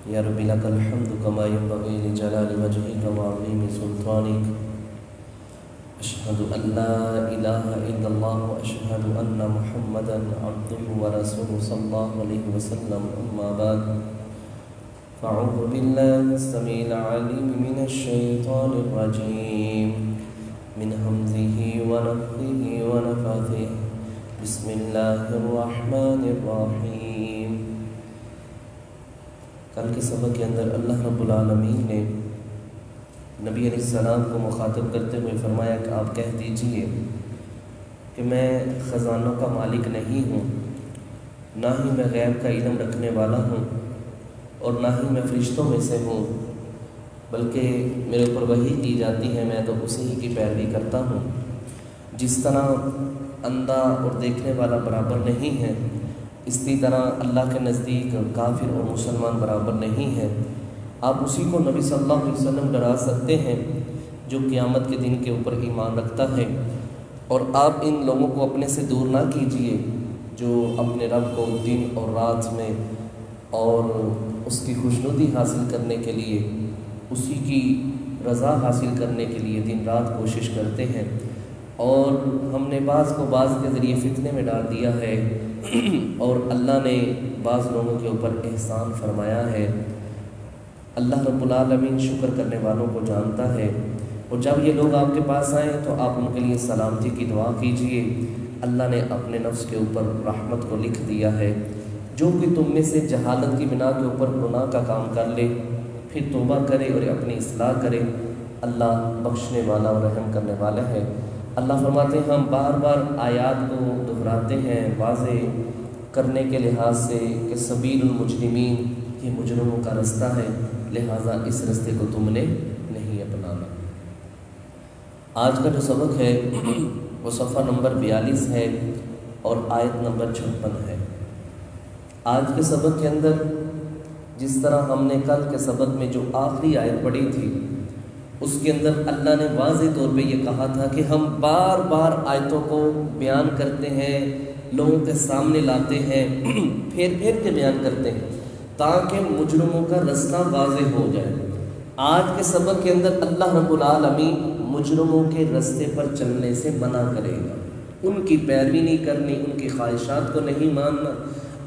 یا رب لک الحمد کما ینبغی لجلال وجهک وعظیم سلطانک اشہد ان لا الہ الا اللہ واشہد ان محمدا عبدہ ورسولہ صلی اللہ علیہ وسلم اما بعد فاعوذ باللہ السمیع العلیم من الشیطان الرجیم من حمزہ ونفخہ ونفثہ بسم اللہ الرحمن الرحیم۔ کل کے سبق کے اندر اللہ رب العالمین نے نبی علیہ السلام کو مخاطب کرتے ہوئے فرمایا کہ آپ کہہ دیجئے کہ میں خزانوں کا مالک نہیں ہوں، نہ ہی میں غیب کا علم رکھنے والا ہوں اور نہ ہی میں فرشتوں میں سے ہوں، بلکہ میرے اوپر وحی کی جاتی ہے، میں تو اسی ہی کی پیروی کرتا ہوں۔ جس طرح اندھا اور دیکھنے والا برابر نہیں ہے، اسی طرح اللہ کے نزدیک کافر اور مسلمان برابر نہیں ہے۔ آپ اسی کو نبی صلی اللہ علیہ وسلم ڈرا سکتے ہیں جو قیامت کے دن کے اوپر ایمان رکھتا ہے، اور آپ ان لوگوں کو اپنے سے دور نہ کیجئے جو اپنے رب کو دن اور رات میں اور اس کی خوشنودی حاصل کرنے کے لیے، اسی کی رضا حاصل کرنے کے لیے دن رات کوشش کرتے ہیں، اور ہم نے بعض کو بعض کے ذریعے فتنے میں ڈال دیا ہے اور اللہ نے بعض لوگوں کے اوپر احسان فرمایا ہے۔ اللہ رب العالمین شکر کرنے والوں کو جانتا ہے، اور جب یہ لوگ آپ کے پاس آئیں تو آپ ان کے لیے سلامتی کی دعا کیجئے۔ اللہ نے اپنے نفس کے اوپر رحمت کو لکھ دیا ہے۔ جو کہ تم میں سے جہالت کی بنا کے اوپر گناہ کا کام کر لے، پھر توبہ کرے اور اپنی اصلاح کرے، اللہ بخشنے والا اور رحم کرنے والا ہے۔ اللہ فرماتے ہیں ہم بار بار آیات کو دہراتے ہیں واضح کرنے کے لحاظ سے کہ سبیل المجرمین، یہ مجرموں کا رستہ ہے، لہٰذا اس رستے کو تم نے نہیں اپنانا۔ آج کا جو سبق ہے وہ صفحہ نمبر 42 ہے اور آیت نمبر 56 ہے۔ آج کے سبق کے اندر جس طرح ہم نے کل کے سبق میں جو آخری آیت پڑھی تھی، اس کے اندر اللہ نے واضح طور پہ یہ کہا تھا کہ ہم بار بار آیتوں کو بیان کرتے ہیں، لوگوں کے سامنے لاتے ہیں، پھیر پھیر کے بیان کرتے ہیں تاکہ مجرموں کا رستہ واضح ہو جائے۔ آج کے سبق کے اندر اللہ رب العالمین مجرموں کے رستے پر چلنے سے منع کرے گا، ان کی پیروی نہیں کرنی، ان کی خواہشات کو نہیں ماننا،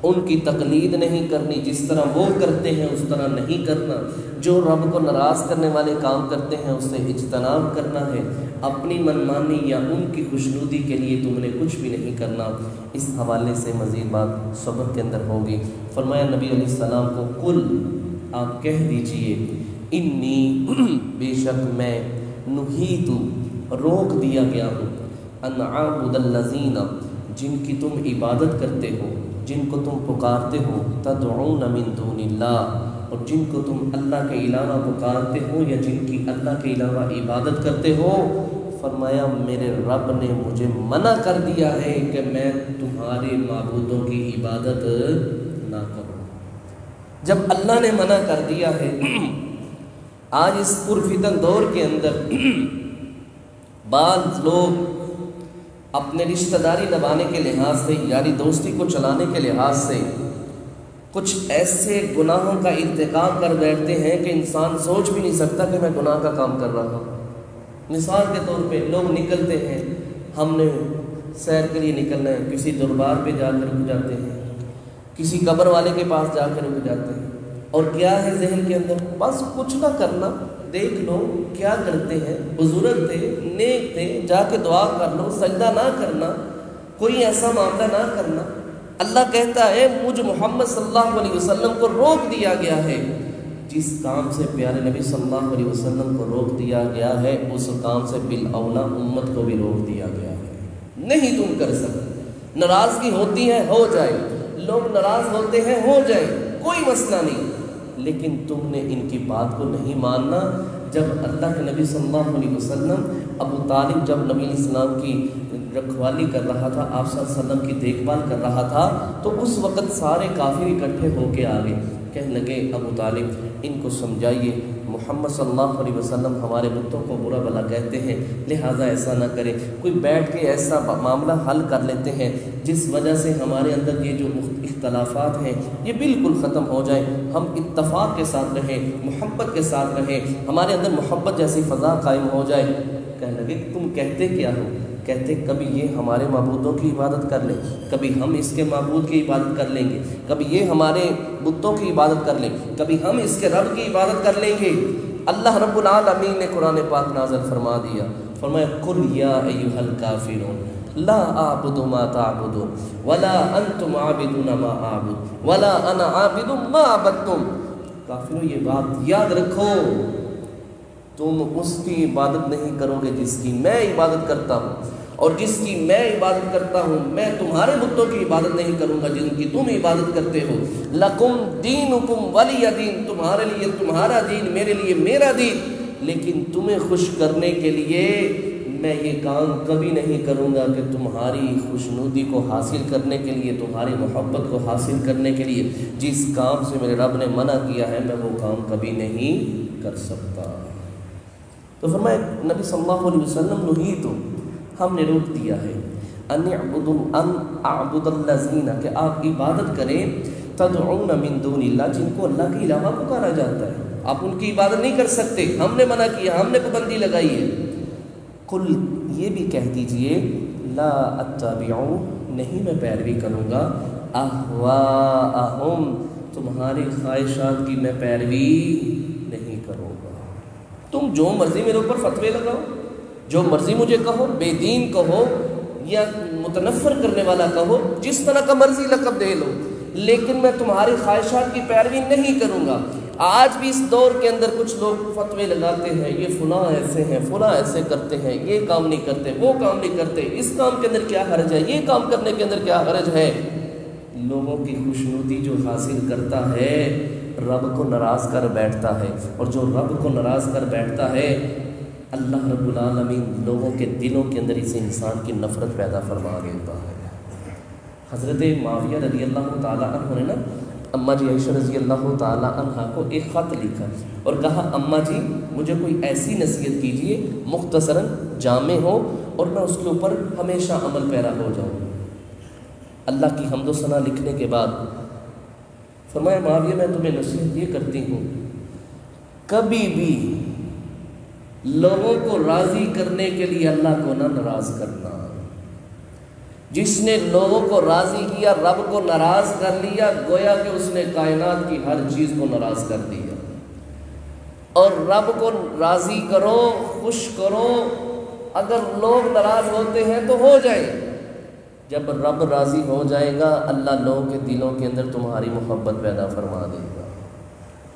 ان کی تقلید نہیں کرنی، جس طرح وہ کرتے ہیں اس طرح نہیں کرنا، جو رب کو ناراض کرنے والے کام کرتے ہیں اس سے اجتناب کرنا ہے، اپنی منمانی یا ان کی خوشنودی کے لیے تم نے کچھ بھی نہیں کرنا۔ اس حوالے سے مزید بات سبق کے اندر ہوگی۔ فرمایا نبی علیہ السلام کو کل آپ کہہ دیجئے انی بے شک میں نہیتو روک دیا گیا ہوں ان اعبد الذین جن کی تم عبادت کرتے ہو، جن کو تم پکارتے ہو، تدعون من دون اللہ اور جن کو تم اللہ کے علاوہ پکارتے ہو یا جن کی اللہ کے علاوہ عبادت کرتے ہو۔ فرمایا میرے رب نے مجھے منع کر دیا ہے کہ میں تمہارے معبودوں کی عبادت نہ کروں۔ جب اللہ نے منع کر دیا ہے، آج اس پرفتن دور کے اندر بعض لوگ اپنے رشتہ داری نبھانے کے لحاظ سے، یاری دوستی کو چلانے کے لحاظ سے کچھ ایسے گناہوں کا ارتکاب کر بیٹھتے ہیں کہ انسان سوچ بھی نہیں سکتا کہ میں گناہ کا کام کر رہا ہوں۔ مثال کے طور پہ لوگ نکلتے ہیں، ہم نے سیر کے لیے نکلنا ہے، کسی دربار پہ جا کر رک جاتے ہیں، کسی قبر والے کے پاس جا کر رک جاتے ہیں، اور کیا ہے ذہن کے اندر؟ بس کچھ نہ کرنا، دیکھ لو کیا کرتے ہیں، بزرگ تھے، نیک تھے، جا کے دعا کر لو، سجدہ نہ کرنا، کوئی ایسا معاملہ نہ کرنا۔ اللہ کہتا ہے مجھ محمد صلی اللہ علیہ وسلم کو روک دیا گیا ہے۔ جس کام سے پیارے نبی صلی اللہ علیہ وسلم کو روک دیا گیا ہے، اس کام سے بالاولیٰ امت کو بھی روک دیا گیا ہے۔ نہیں تم کر سکتے، ناراضگی ہوتی ہے ہو جائے، لوگ ناراض ہوتے ہیں ہو جائے، کوئی مسئلہ نہیں، لیکن تم نے ان کی بات کو نہیں ماننا۔ جب اللہ کے نبی صلی اللہ علیہ وسلم، ابو طالب جب نبی علیہ السلام کی رکھوالی کر رہا تھا، آپ صلی اللہ علیہ وسلم کی دیکھ بھال کر رہا تھا، تو اس وقت سارے کافر اکٹھے ہو کے آ گئے، کہنے لگے ابو طالب ان کو سمجھائیے محمد صلی اللہ علیہ وسلم ہمارے بتوں کو برا بھلا کہتے ہیں، لہٰذا ایسا نہ کریں۔ کوئی بیٹھ کے ایسا معاملہ حل کر لیتے ہیں جس وجہ سے ہمارے اندر یہ جو اختلافات ہیں یہ بالکل ختم ہو جائیں، ہم اتفاق کے ساتھ رہیں، محبت کے ساتھ رہیں، ہمارے اندر محبت جیسی فضا قائم ہو جائے۔ کہنے لگے کہ تم کہتے کیا ہو؟ کہتے کبھی یہ ہمارے معبودوں کی عبادت کر لیں، کبھی ہم اس کے معبود کی عبادت کر لیں گے، کبھی یہ ہمارے بتوں کی عبادت کر لیں، کبھی ہم اس کے رب کی عبادت کر لیں گے۔ اللہ رب العالمین نے قرآن پاک نازل فرما دیا، فرمایا قل یا ایھا الکافرون لا اعبد ما تعبدون ولا انتم عابدون ما اعبد ولا انا عابد ما عبدتم۔ کافروں یہ بات یاد رکھو، تم اس کی عبادت نہیں کرو گے جس کی میں عبادت کرتا ہوں، اور جس کی میں عبادت کرتا ہوں میں تمہارے بتوں کی عبادت نہیں کروں گا جن کی تم عبادت کرتے ہو۔ لکم دینکم ولی دین، تمہارے لیے تمہارا دین، میرے لیے میرا دین، لیکن تمہیں خوش کرنے کے لیے میں یہ کام کبھی نہیں کروں گا کہ تمہاری خوشنودی کو حاصل کرنے کے لیے، تمہاری محبت کو حاصل کرنے کے لیے جس کام سے میرے رب نے منع کیا ہے میں وہ کام کبھی نہیں کر سکتا۔ تو فرمایا نبی صلی اللہ علیہ وسلم نہیت، ہم نے روک دیا ہے، ان اعبد الذین، کہ آپ عبادت کریں، تدعون من دون اللہ، جن کو اللہ کے علاوہ پکارا جاتا ہے، آپ ان کی عبادت نہیں کر سکتے، ہم نے منع کیا، ہم نے پابندی لگائی ہے۔ قل، یہ بھی کہہ دیجئے، لا اتبع، نہیں میں پیروی کروں گا، اہواءہم، تمہاری خواہشات کی میں پیروی نہیں کروں گا۔ تم جو مرضی میرے اوپر فتوے لگاؤ، جو مرضی مجھے کہو، بے دین کہو یا متنفر کرنے والا کہو، جس طرح کا مرضی لقب دے لو، لیکن میں تمہاری خواہشات کی پیروی نہیں کروں گا۔ آج بھی اس دور کے اندر کچھ لوگ فتوے لگاتے ہیں، یہ فلاں ایسے ہیں، فلاں ایسے کرتے ہیں، یہ کام نہیں کرتے، وہ کام نہیں کرتے، اس کام کے اندر کیا حرج ہے، یہ کام کرنے کے اندر کیا حرج ہے۔ لوگوں کی خوشنودی جو حاصل کرتا ہے رب کو ناراض کر بیٹھتا ہے، اور جو رب کو ناراض کر بیٹھتا ہے اللہ رب العالمین لوگوں کے دلوں کے اندر اسے انسان کی نفرت پیدا فرما دیتا ہے۔ حضرت معاویہ رضی اللہ تعالیٰ عنہ نے نا اماں جی عائشہ رضی اللہ تعالیٰ عنہ کو ایک خط لکھا اور کہا اماں جی مجھے کوئی ایسی نصیحت کیجیے مختصراً جامع ہو اور میں اس کے اوپر ہمیشہ عمل پیرا ہو جاؤں۔ اللہ کی حمد و ثنا لکھنے کے بعد فرمایا معاویہ میں تمہیں نصیحت یہ کرتی ہوں، کبھی بھی لوگوں کو راضی کرنے کے لیے اللہ کو نہ ناراض کرنا۔ جس نے لوگوں کو راضی کیا رب کو ناراض کر لیا، گویا کہ اس نے کائنات کی ہر چیز کو ناراض کر دیا۔ اور رب کو راضی کرو، خوش کرو، اگر لوگ ناراض ہوتے ہیں تو ہو جائیں، جب رب راضی ہو جائے گا اللہ لوگوں کے دلوں کے اندر تمہاری محبت پیدا فرما دے گا۔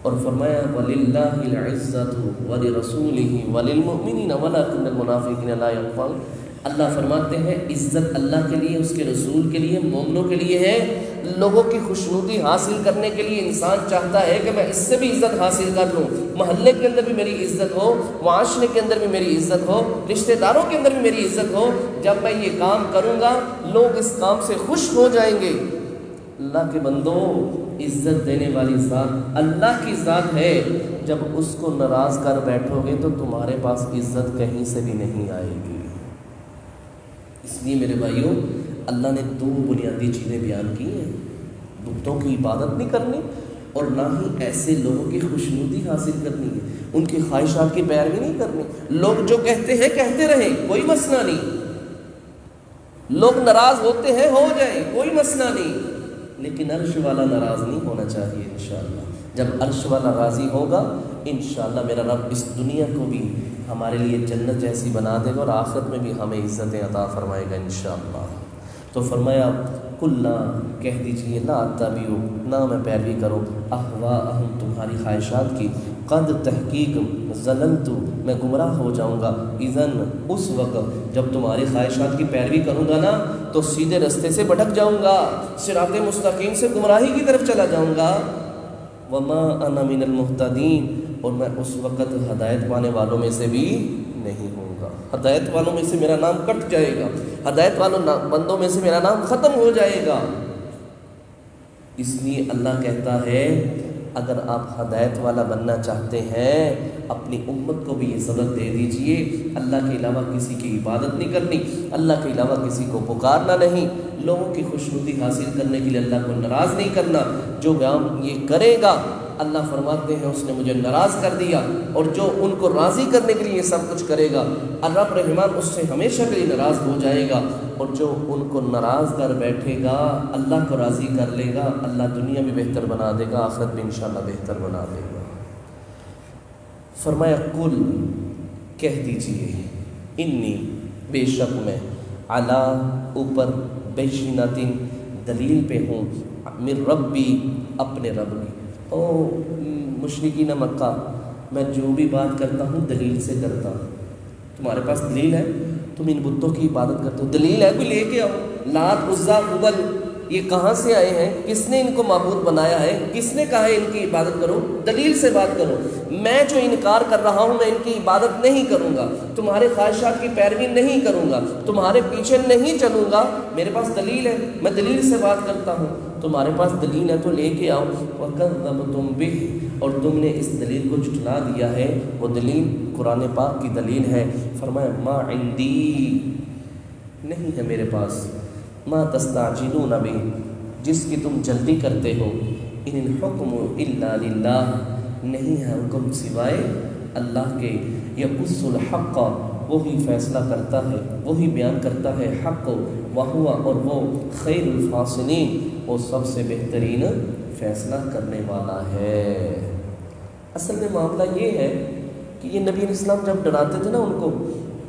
اور فرمایا وَلِلَّهِ الْعِزَّةُ وَلِرَسُولِهِ وَلِلْمُؤْمِنِينَ وَلَكِنَّ الْمُنَافِقِينَ لَا يَعْلَمُونَ۔ اللہ فرماتے ہیں عزت اللہ کے لیے، اس کے رسول کے لیے، مومنوں کے لیے ہے۔ لوگوں کی خوشنودی حاصل کرنے کے لیے انسان چاہتا ہے کہ میں اس سے بھی عزت حاصل کر لوں، محلے کے اندر بھی میری عزت ہو، معاشرے کے اندر بھی میری عزت ہو، رشتہ داروں کے اندر بھی میری عزت ہو۔ جب میں یہ کام کروں گا لوگ اس کام سے خوش ہو جائیں گے۔ اللہ کے بندوں، عزت دینے والی ذات اللہ کی ذات ہے، جب اس کو ناراض کر بیٹھو گے تو تمہارے پاس عزت کہیں سے بھی نہیں آئے گی۔ اس لیے میرے بھائیوں اللہ نے دو بنیادی چیزیں بیان کی ہیں، بتوں کی عبادت نہیں کرنی اور نہ ہی ایسے لوگوں کی خوشنودی حاصل کرنی ہے، ان کی خواہشات کی پیروی نہیں کرنی۔ لوگ جو کہتے ہیں کہتے رہیں، کوئی مسئلہ نہیں، لوگ ناراض ہوتے ہیں ہو جائیں، کوئی مسئلہ نہیں، لیکن عرش والا ناراض نہیں ہونا چاہیے۔ انشاءاللہ جب عرش والا راضی ہوگا انشاءاللہ میرا رب اس دنیا کو بھی ہمارے لیے جنت جیسی بنا دے گا اور آخرت میں بھی ہمیں عزتیں عطا فرمائے گا انشاءاللہ۔ تو فرمایا قل لا، کہہ دیجئے لا اتبعوا، نہ میں پیروی کروں، اہواءہم، تمہاری خواہشات کی، قد تحقیق ضللت، میں گمراہ ہو جاؤں گا، اذن، اس وقت جب تمہاری خواہشات کی پیروی کروں گا نا تو سیدھے رستے سے بھٹک جاؤں گا، صراط مستقیم سے گمراہی کی طرف چلا جاؤں گا۔ وما انا من المہتدین، اور میں اس وقت ہدایت پانے والوں میں سے بھی نہیں ہوں گا، ہدایت والوں میں سے میرا نام کٹ جائے گا، ہدایت والوں بندوں میں سے میرا نام ختم ہو جائے گا۔ اس لیے اللہ کہتا ہے اگر آپ ہدایت والا بننا چاہتے ہیں اپنی امت کو بھی یہ سبق دے دیجئے، اللہ کے علاوہ کسی کی عبادت نہیں کرنی، اللہ کے علاوہ کسی کو پکارنا نہیں، لوگوں کی خوشنودی حاصل کرنے کے لیے اللہ کو ناراض نہیں کرنا۔ جو کام یہ کرے گا اللہ فرماتے ہیں اس نے مجھے ناراض کر دیا، اور جو ان کو راضی کرنے کے لیے یہ سب کچھ کرے گا رب رحمان اس سے ہمیشہ کے لیے ناراض ہو جائے گا، اور جو ان کو ناراض کر بیٹھے گا اللہ کو راضی کر لے گا، اللہ دنیا بھی بہتر بنا دے گا، آخرت بھی انشاءاللہ بہتر بنا دے گا۔ فرمایا قل کہہ دیجئے، انی بے شک میں، علی اوپر، بینۃ دلیل پہ ہوں، من ربی اپنے رب کی۔ او مشرکین مکہ، میں جو بھی بات کرتا ہوں دلیل سے کرتا ہوں۔ تمہارے پاس دلیل ہے؟ تم ان بتوں کی عبادت کرتے ہو، دلیل ہے کوئی لے کے آؤ۔ لات، عزیٰ، ہبل یہ کہاں سے آئے ہیں؟ کس نے ان کو معبود بنایا ہے؟ کس نے کہا ہے ان کی عبادت کرو؟ دلیل سے بات کرو۔ میں جو انکار کر رہا ہوں میں ان کی عبادت نہیں کروں گا، تمہارے خواہشات کی پیروی نہیں کروں گا، تمہارے پیچھے نہیں چلوں گا، میرے پاس دلیل ہے، میں دلیل سے بات کرتا ہوں۔ تمہارے پاس دلیل ہے تو لے کے آؤ۔ وَكَذَّبْتُمْ بِهِ، اور تم نے اس دلیل کو جھٹلا دیا ہے، وہ دلیل قرآن پاک کی دلیل ہے۔ فرمایا ما عندی، نہیں ہے میرے پاس، ما تستعجلون بہ، جس کی تم جلدی کرتے ہو، ان الحکم الا للہ، نہیں ہے حکم سوائے اللہ کے، یقص الحق، وہی فیصلہ کرتا ہے، وہی بیان کرتا ہے حق، وہو، اور وہ خیر الفاصلین، وہ سب سے بہترین فیصلہ کرنے والا ہے۔ اصل میں معاملہ یہ ہے کہ یہ نبی علیہ السلام جب ڈراتے تھے نا ان کو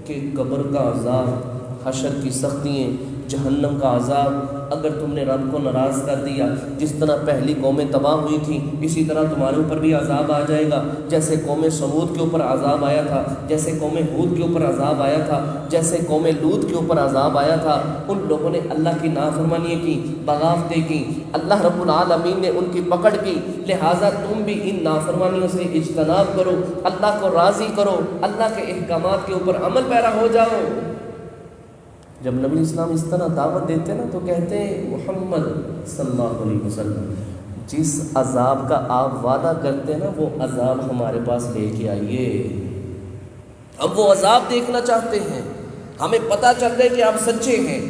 کہ قبر کا عذاب، حشر کی سختیاں، جہنم کا عذاب، اگر تم نے رب کو ناراض کر دیا، جس طرح پہلی قومیں تباہ ہوئی تھیں اسی طرح تمہارے اوپر بھی عذاب آ جائے گا، جیسے قوم سمود کے اوپر عذاب آیا تھا، جیسے قوم ہود کے اوپر عذاب آیا تھا، جیسے قوم لوط کے اوپر عذاب آیا تھا۔ ان لوگوں نے اللہ کی نافرمانی کی، بغاوتیں کی، اللہ رب العالمین نے ان کی پکڑ کی، لہٰذا تم بھی ان نافرمانیوں سے اجتناب کرو، اللہ کو راضی کرو، اللہ کے احکامات کے اوپر عمل پیرا ہو جاؤ۔ جب نبی اسلام اس طرح دعوت دیتے نا تو کہتے ہیں محمد صلی اللہ علیہ وسلم جس عذاب کا آپ وعدہ کرتے ہیں نا وہ عذاب ہمارے پاس لے کے آئیے، ہم وہ عذاب دیکھنا چاہتے ہیں، ہمیں پتہ چل رہا ہے کہ آپ سچے ہیں،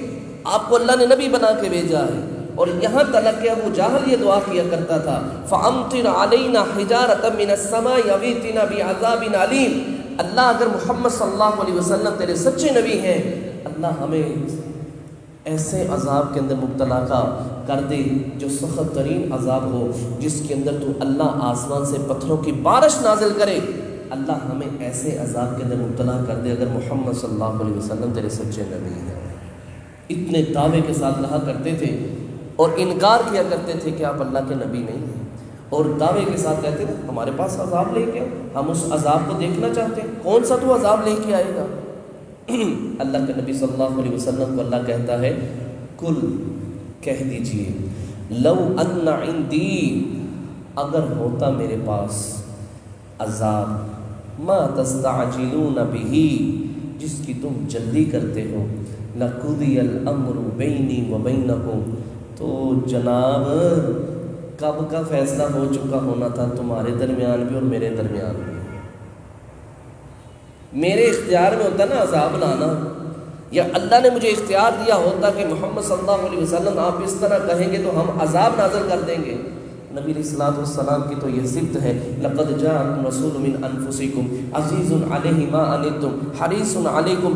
آپ کو اللہ نے نبی بنا کے بھیجا ہے۔ اور یہاں تلک کہ ابو جہل یہ دعا کیا کرتا تھا، فَأَمْطِرْ عَلَيْنَا حِجَارَةً مِّنَ السَّمَاءِ أَوْ ائْتِنَا بِعَذَابٍ أَلِيمٍ۔ اللہ اگر محمد صلی اللہ علیہ وسلم تیرے سچے نبی ہیں، اللہ ہمیں ایسے عذاب کے اندر مبتلا کر دے جو سخت ترین عذاب ہو، جس کے اندر تو اللہ آسمان سے پتھروں کی بارش نازل کرے، اللہ ہمیں ایسے عذاب کے اندر مبتلا کر دے اگر محمد صلی اللہ علیہ وسلم تیرے سچے نبی ہیں۔ اتنے دعوے کے ساتھ رہا کرتے تھے اور انکار کیا کرتے تھے کہ آپ اللہ کے نبی نہیں ہیں، اور دعوے کے ساتھ کہتے تھے ہمارے پاس عذاب لے کے آؤ، ہم اس عذاب کو دیکھنا چاہتے ہیں، کون سا تو عذاب لے کے آئے گا۔ اللہ کے نبی صلی اللہ علیہ وسلم کو اللہ کہتا ہے کل کہہ دیجئے، لو ان عندی، اگر ہوتا میرے پاس عذاب، ما تستعجلون بہ، جس کی تم جلدی کرتے ہو، لقضی الامر بینی و بینکم، تو جناب کب کا فیصلہ ہو چکا ہونا تھا تمہارے درمیان بھی اور میرے درمیان بھی۔ میرے اختیار میں ہوتا نا عذاب لانا، یا اللہ نے مجھے اختیار دیا ہوتا کہ محمد صلی اللہ علیہ وسلم آپ اس طرح کہیں گے تو ہم عذاب نازل کر دیں گے۔ نبی علیہ الصلوۃ والسلام کی تو یہ صفت ہے، لقد جاءکم رسول من انفسکم عزیز علیہ ما عنتم حریص علیکم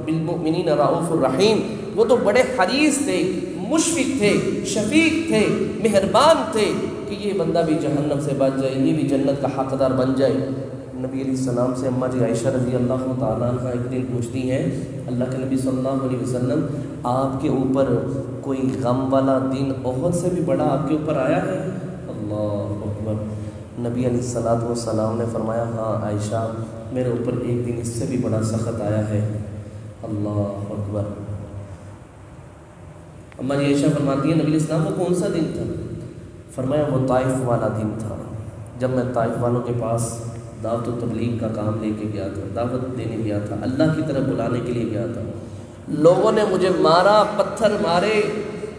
بالمؤمنین رؤوف الرحیم۔ وہ تو بڑے حریص تھے، مشفق تھے، شفیق تھے، مہربان تھے کہ یہ بندہ بھی جہنم سے بچ جائے، یہ بھی جنت کا حقدار بن جائے۔ نبی علیہ السلام سے اماں جی عائشہ رضی اللہ تعالیٰ عنہ ایک دن پوچھتی ہیں، اللہ کے نبی صلی اللہ علیہ وسلم آپ کے اوپر کوئی غم والا دن احد سے بھی بڑا آپ کے اوپر آیا ہے؟ اللہ اکبر۔ نبی علیہ الصلوۃ والسلام نے فرمایا ہاں عائشہ، میرے اوپر ایک دن اس سے بھی بڑا سخت آیا ہے۔ اللہ اکبر۔ اماں جی عائشہ فرماتی ہیں نبی علیہ السلام وہ کون سا دن تھا؟ فرمایا وہ طائف والا دن تھا، جب میں طائف والوں کے پاس دعوت و تبلیغ کا کام لے کے گیا تھا، دعوت دینے گیا تھا، اللہ کی طرف بلانے کے لیے گیا تھا۔ لوگوں نے مجھے مارا، پتھر مارے،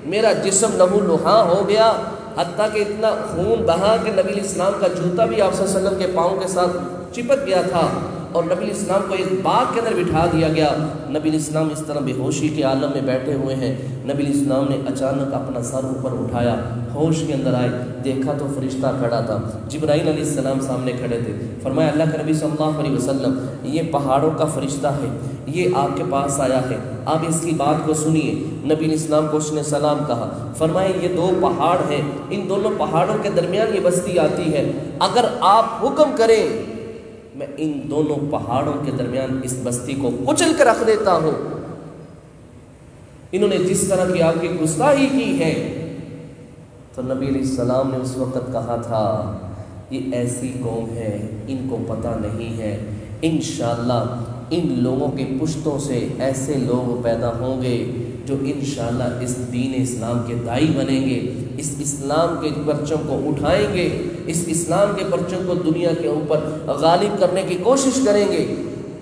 میرا جسم لہو لہاں ہو گیا، حتیٰ کہ اتنا خون بہا کہ نبی الاسلام کا جوتا بھی آپ صلی اللہ علیہ وسلم کے پاؤں کے ساتھ چپک گیا تھا، اور نبی الاسلام کو ایک باغ کے اندر بٹھا دیا گیا۔ نبی الاسلام اس طرح بے ہوشی کے عالم میں بیٹھے ہوئے ہیں، نبی الاسلام نے اچانک اپنا سر اوپر اٹھایا، ہوش کے اندر آئے، دیکھا تو فرشتہ کھڑا تھا، جبرائیل علیہ السلام سامنے کھڑے تھے۔ فرمایا اللہ کے نبی صلی اللہ علیہ وسلم، یہ پہاڑوں کا فرشتہ ہے، یہ آپ کے پاس آیا ہے، آپ اس کی بات کو سنیے۔ نبی الاسلام کو اس نے سلام کہا، فرمایا یہ دو پہاڑ ہیں، ان دونوں پہاڑوں کے درمیان یہ بستی آتی ہے، اگر آپ حکم کریں میں ان دونوں پہاڑوں کے درمیان اس بستی کو کچل کر رکھ دیتا ہوں۔ انہوں نے جس طرح کی آپ کی گستاخی کی ہے، تو نبی علیہ السلام نے اس وقت کہا تھا یہ ایسی قوم ہے ان کو پتہ نہیں ہے، انشاءاللہ ان لوگوں کے پشتوں سے ایسے لوگ پیدا ہوں گے جو انشاءاللہ اس دین اسلام کے داعی بنیں گے، اس اسلام کے پرچم کو اٹھائیں گے، اس اسلام کے پرچم کو دنیا کے اوپر غالب کرنے کی کوشش کریں گے۔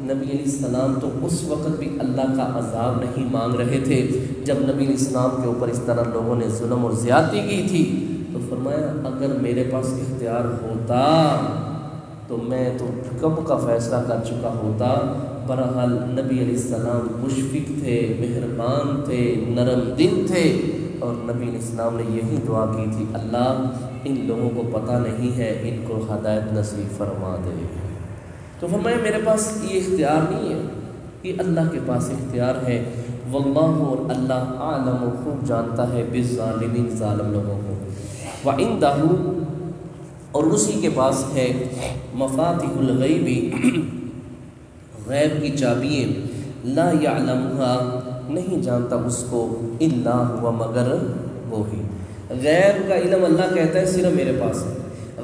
نبی علیہ السلام تو اس وقت بھی اللہ کا عذاب نہیں مانگ رہے تھے جب نبی علیہ السلام کے اوپر اس طرح لوگوں نے ظلم اور زیادتی کی تھی، تو فرمایا اگر میرے پاس اختیار ہوتا تو میں تو کب کا فیصلہ کر چکا ہوتا۔ بہرحال نبی علیہ السلام مشفق تھے، مہربان تھے، نرم دل تھے، اور نبی علیہ السلام نے یہی دعا کی تھی اللہ ان لوگوں کو پتہ نہیں ہے، ان کو ہدایت نصیب فرما دے۔ تو فرمایا میرے پاس یہ اختیار نہیں ہے، یہ اللہ کے پاس اختیار ہے۔ واللہ، اور اللہ عالم خوب جانتا ہے بالظالمین، ظالم لوگوں کو۔ وعندہ، اور اسی کے پاس ہے مفاتیح الغیب، غیب کی چابییں، لا یعلمها، نہیں جانتا اس کو الا ہوا، مگر وہی۔ غیب کا علم اللہ کہتا ہے صرف میرے پاس ہے،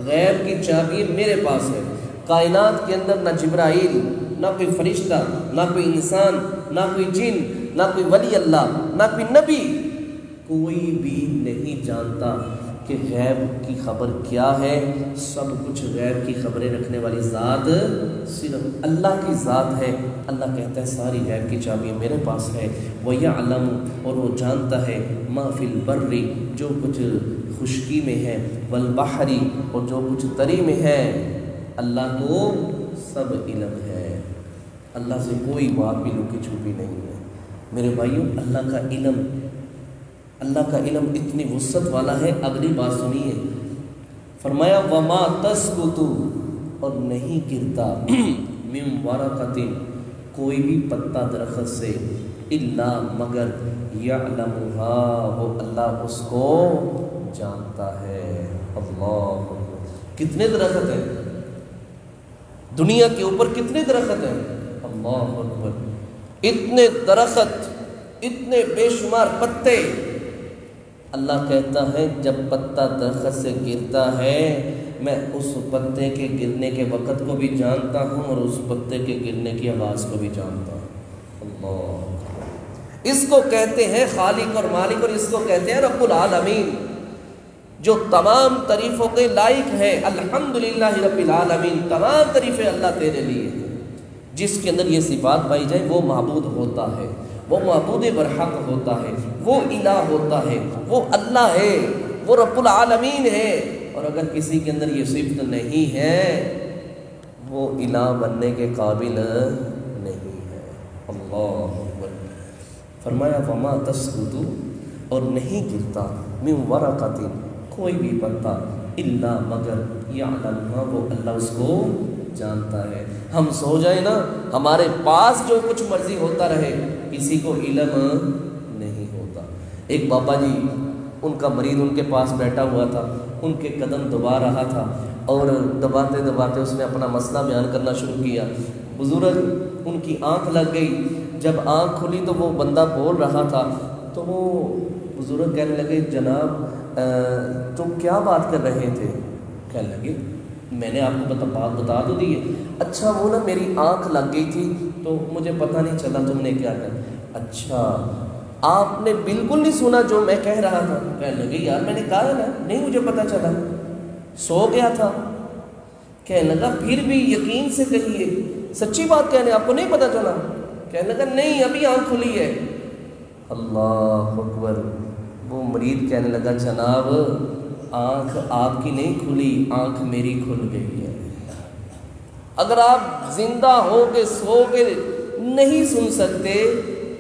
غیب کی چابی میرے پاس ہے۔ کائنات کے اندر نہ جبرائیل، نہ کوئی فرشتہ، نہ کوئی انسان، نہ کوئی جن، نہ کوئی ولی اللہ، نہ کوئی نبی، کوئی بھی نہیں جانتا کہ غیب کی خبر کیا ہے۔ سب کچھ غیب کی خبریں رکھنے والی ذات صرف اللہ کی ذات ہے۔ اللہ کہتا ہے ساری غیب کی چابی میرے پاس ہے۔ وَيَعْلَمُ، اور وہ جانتا ہے مَا فِي الْبَرِّ، جو کچھ خشکی میں ہے، وَالْبَحْرِ، اور جو کچھ تری میں ہے، اللہ کو سب علم ہے۔ اللہ سے کوئی بات بھی لکی چھپی نہیں ہے۔ میرے بھائیوں، اللہ کا علم اتنی وسعت والا ہے۔ اگلی بات سنیے، فرمایا وما تسقط، اور نہیں گرتا من ورقۃ، کوئی بھی پتا درخت سے، الا مگر یعلمها، وہ اللہ اس کو جانتا ہے۔ اللہ، کتنے درخت ہیں دنیا کے اوپر، کتنے درخت ہیں؟ اللہ اکبر، اتنے درخت، اتنے بے شمار پتے۔ اللہ کہتا ہے جب پتا درخت سے گرتا ہے میں اس پتے کے گرنے کے وقت کو بھی جانتا ہوں اور اس پتے کے گرنے کی آواز کو بھی جانتا ہوں۔ اللہ، اس کو کہتے ہیں خالق اور مالک، اور اس کو کہتے ہیں رب العالمین، جو تمام تعریفوں کے لائق ہے۔ الحمدللہ رب العالمین، تمام تعریفیں اللہ تیرے لیے ہیں۔ جس کے اندر یہ صفات پائی جائے وہ معبود ہوتا ہے، وہ معبود برحق ہوتا ہے، وہ الہ ہوتا ہے، وہ اللہ ہے، وہ رب العالمین ہے۔ اور اگر کسی کے اندر یہ صفت نہیں ہے وہ الہ بننے کے قابل نہیں ہے۔ اللہ اکبر، فرمایا وما تسقط، اور نہیں گرتا، من ورقۃ، کوئی بھی پتا، الا مگر یعلمها، وہ اللہ اس کو جانتا ہے۔ ہم سو جائیں نا، ہمارے پاس جو کچھ مرضی ہوتا رہے، کسی کو علم نہیں ہوتا۔ ایک بابا جی، ان کا مرید ان کے پاس بیٹھا ہوا تھا، ان کے قدم دبا رہا تھا، اور دباتے دباتے اس نے اپنا مسئلہ بیان کرنا شروع کیا۔ بزرگ، ان کی آنکھ لگ گئی، جب آنکھ کھلی تو وہ بندہ بول رہا تھا، تو وہ بزرگ کہنے لگے جناب تم کیا بات کر رہے تھے؟ کہنے لگے میں نے آپ کو بات بتا تو دی ہے۔ اچھا وہ نا میری آنکھ لگ گئی تھی تو مجھے پتہ نہیں چلا تم نے کیا کہا۔ اچھا آپ نے بالکل نہیں سنا جو میں کہہ رہا تھا؟ کہنے لگے یار میں نے کہا ہے نا، نہیں مجھے پتہ چلا، سو گیا تھا۔ کہنے لگا پھر بھی یقین سے کہیے، سچی بات کہنے آپ کو نہیں پتہ چلا؟ کہنے لگا نہیں ابھی آنکھ کھلی ہے۔ اللہ اکبر، وہ مرید کہنے لگا جناب آنکھ آپ کی نہیں کھلی، آنکھ میری کھل گئی ہے۔ اگر آپ زندہ ہو کے سو کے نہیں سن سکتے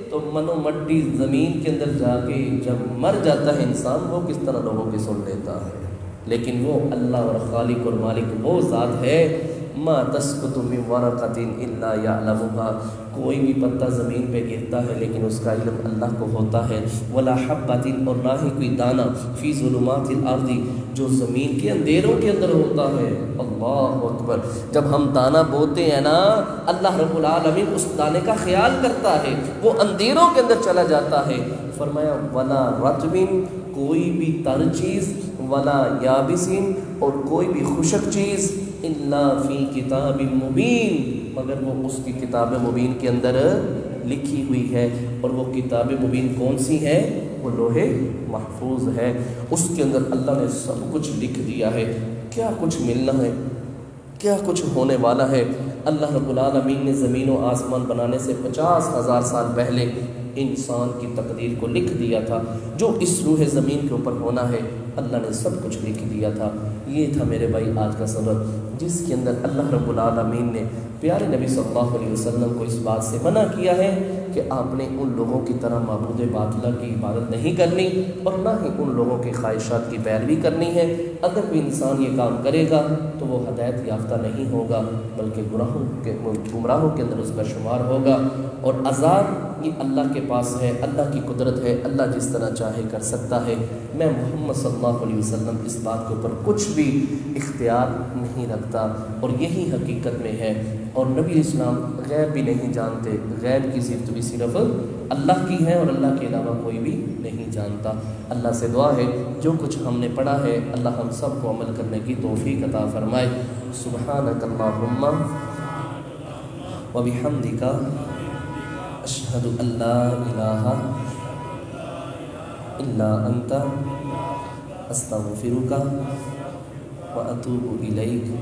تو منو مٹی زمین کے اندر جا کے جب مر جاتا ہے انسان، وہ کس طرح لوگوں کی سن لیتا ہے۔ لیکن وہ اللہ اور خالق اور مالک وہ ذات ہے، ما تسقط من ورقۃ الا یعلمها، کوئی بھی پتا زمین پہ گرتا ہے لیکن اس کا علم اللہ کو ہوتا ہے، ولا حبۃ، اور نہ ہی کوئی دانہ، فی ظلمات الارض، جو زمین کے اندھیروں کے اندر ہوتا ہے۔ اللہ اکبر، جب ہم دانہ بوتے ہیں نا، اللہ رب العالمین اس دانے کا خیال کرتا ہے، وہ اندھیروں کے اندر چلا جاتا ہے۔ فرمایا ولا رطب، کوئی بھی تر چیز، ولا یابس، اور کوئی بھی خشک چیز، الا فی کتاب مبین، مگر وہ اس کی کتاب مبین کے اندر لکھی ہوئی ہے۔ اور وہ کتاب مبین کون سی ہے؟ وہ لوح محفوظ ہے۔ اس کے اندر اللہ نے سب کچھ لکھ دیا ہے، کیا کچھ ملنا ہے، کیا کچھ ہونے والا ہے۔ اللہ رب العالمین نے زمین و آسمان بنانے سے 50,000 سال پہلے انسان کی تقدیر کو لکھ دیا تھا، جو اس روح زمین کے اوپر ہونا ہے اللہ نے سب کچھ لکھ دیا تھا۔ یہ تھا میرے بھائی آج کا سبق، جس کے اندر اللہ رب العالمین نے پیارے نبی صلی اللہ علیہ وسلم کو اس بات سے منع کیا ہے کہ آپ نے ان لوگوں کی طرح معبود باطلہ کی عبادت نہیں کرنی، اور نہ ہی ان لوگوں کی خواہشات کی پیروی کرنی ہے۔ اگر کوئی انسان یہ کام کرے گا تو وہ ہدایت یافتہ نہیں ہوگا، بلکہ گمراہوں کے اندر اس کا شمار ہوگا۔ اور عذاب یہ اللہ کے پاس ہے، اللہ کی قدرت ہے، اللہ جس طرح چاہے کر سکتا ہے۔ میں محمد صلی اللہ علیہ وسلم اس بات کے اوپر کچھ بھی اختیار نہیں رکھتا، اور یہی حقیقت میں ہے۔ اور نبی اسلام غیب بھی نہیں جانتے، غیب کی صفت بھی صرف اللہ کی ہے، اور اللہ کے علاوہ کوئی بھی نہیں جانتا۔ اللہ سے دعا ہے جو کچھ ہم نے پڑھا ہے اللہ ہم سب کو عمل کرنے کی توفیق عطا فرمائے۔ سبحانک اللہم وبحمدک، اشہد ان لا الہ الا انت، استغفرک واتوب الیک۔